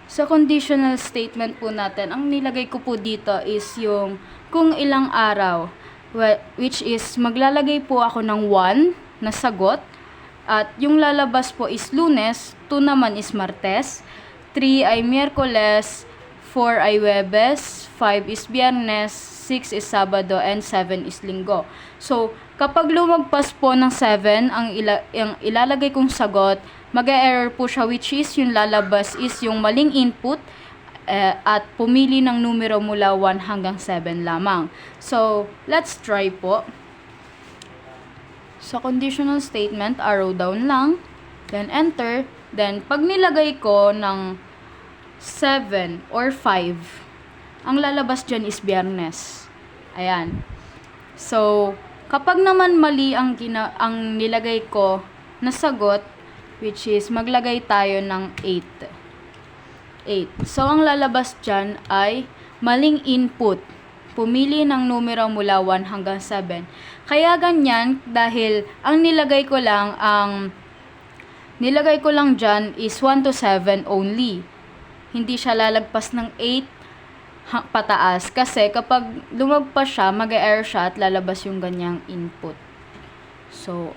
Sa conditional statement po natin, ang nilagay ko po dito is yung kung ilang araw, which is maglalagay po ako ng 1 na sagot, at yung lalabas po is Lunes, 2 naman is Martes, 3 ay Miyerkules, 4 ay Huwebes, 5 is Biyernes, 6 is Sabado, and 7 is Linggo. So, kapag lumagpas po ng 7, ang ilalagay kong sagot, mag-error po siya, which is yung lalabas is yung maling input, at pumili ng numero mula 1 hanggang 7 lamang. So, let's try po. Sa conditional statement, arrow down lang, then enter, then pag nilagay ko ng 7 or 5, ang lalabas dyan is Biyernes. Ayan. So, kapag naman mali ang nilagay ko na sagot, which is maglagay tayo ng 8. So, ang lalabas dyan ay maling input. Pumili ng numero mula 1 hanggang 7. Kaya ganyan dahil ang nilagay ko lang dyan is 1 to 7 only. Hindi siya lalagpas ng 8 pataas kasi kapag lumagpas siya, mag-error siya at lalabas yung ganyang input. So